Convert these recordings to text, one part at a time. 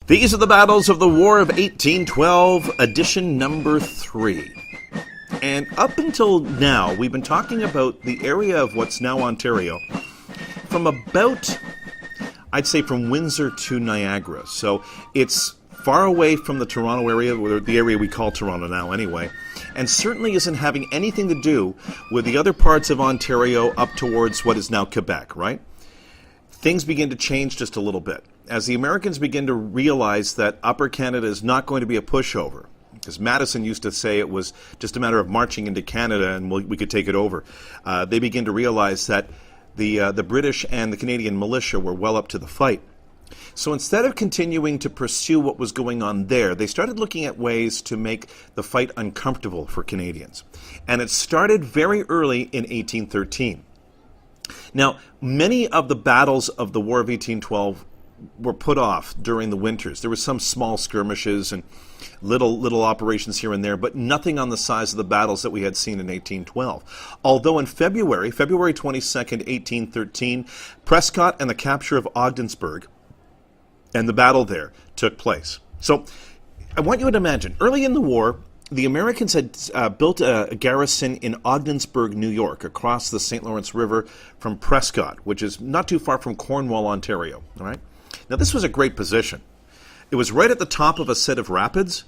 These are the battles of the War of 1812, edition number 3. And up until now, we've been talking about the area of what's now Ontario from about, I'd say from Windsor to Niagara. So it's far away from the Toronto area, or the area we call Toronto now anyway, and certainly isn't having anything to do with the other parts of Ontario up towards what is now Quebec, right? Things begin to change just a little bit as the Americans begin to realize that Upper Canada is not going to be a pushover. Because Madison used to say it was just a matter of marching into Canada and we could take it over. They begin to realize that the British and the Canadian militia were well up to the fight. So instead of continuing to pursue what was going on there, they started looking at ways to make the fight uncomfortable for Canadians. And it started very early in 1813. Now, many of the battles of the War of 1812 were put off during the winters. There were some small skirmishes and little operations here and there, but nothing on the size of the battles that we had seen in 1812. Although in February 22nd, 1813, Prescott and the capture of Ogdensburg and the battle there took place. So I want you to imagine, early in the war, the Americans had built a garrison in Ogdensburg, New York, across the St. Lawrence River from Prescott, which is not too far from Cornwall, Ontario. All right? Now, this was a great position. It was right at the top of a set of rapids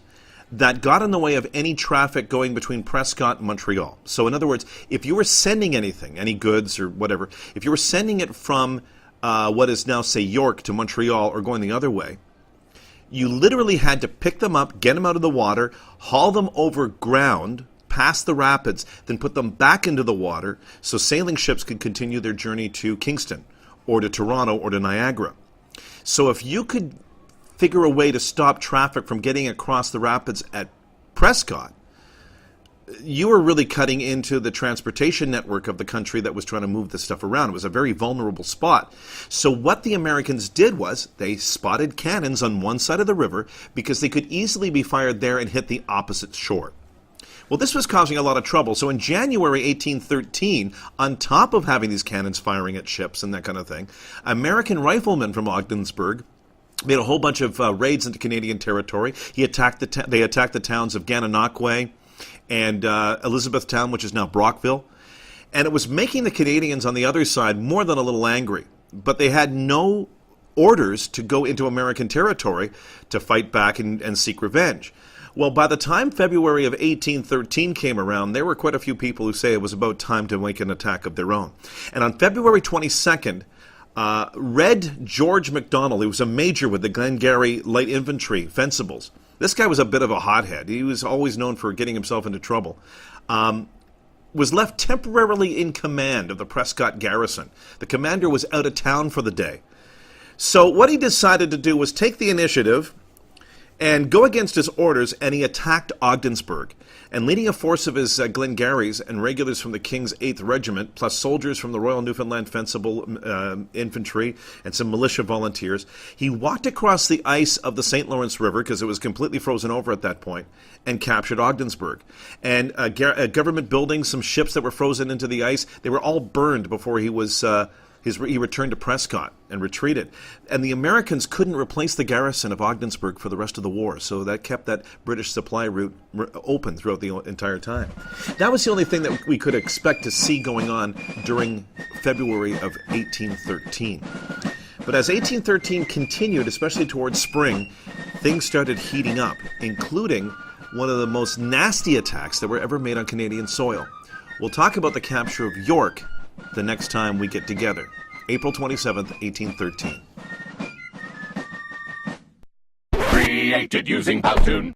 that got in the way of any traffic going between Prescott and Montreal. So, in other words, if you were sending anything, any goods or whatever, if you were sending it from what is now, say, York to Montreal or going the other way, you literally had to pick them up, get them out of the water, haul them over ground, past the rapids, then put them back into the water so sailing ships could continue their journey to Kingston or to Toronto or to Niagara. So if you could figure a way to stop traffic from getting across the rapids at Prescott, you were really cutting into the transportation network of the country that was trying to move this stuff around. It was a very vulnerable spot. So what the Americans did was they spotted cannons on one side of the river because they could easily be fired there and hit the opposite shore. Well, this was causing a lot of trouble. So in January 1813, on top of having these cannons firing at ships and that kind of thing, American riflemen from Ogdensburg made a whole bunch of raids into Canadian territory. They attacked the towns of Gananoque and Elizabethtown, which is now Brockville. And it was making the Canadians on the other side more than a little angry. But they had no orders to go into American territory to fight back and seek revenge. Well, by the time February of 1813 came around, there were quite a few people who say it was about time to make an attack of their own. And on February 22nd, Red George MacDonald, who was a major with the Glengarry Light Infantry, Fencibles. This guy was a bit of a hothead. He was always known for getting himself into trouble. Was left temporarily in command of the Prescott garrison. The commander was out of town for the day. So what he decided to do was take the initiative and go against his orders, and he attacked Ogdensburg. And leading a force of his Glengarrys and regulars from the King's 8th Regiment, plus soldiers from the Royal Newfoundland Fencible Infantry and some militia volunteers, he walked across the ice of the St. Lawrence River, because it was completely frozen over at that point, and captured Ogdensburg. And government buildings, some ships that were frozen into the ice, they were all burned before he returned to Prescott and retreated. And the Americans couldn't replace the garrison of Ogdensburg for the rest of the war, so that kept that British supply route open throughout the entire time. That was the only thing that we could expect to see going on during February of 1813. But as 1813 continued, especially towards spring, things started heating up, including one of the most nasty attacks that were ever made on Canadian soil. We'll talk about the capture of York the next time we get together. April 27th, 1813. Created using Powtoon.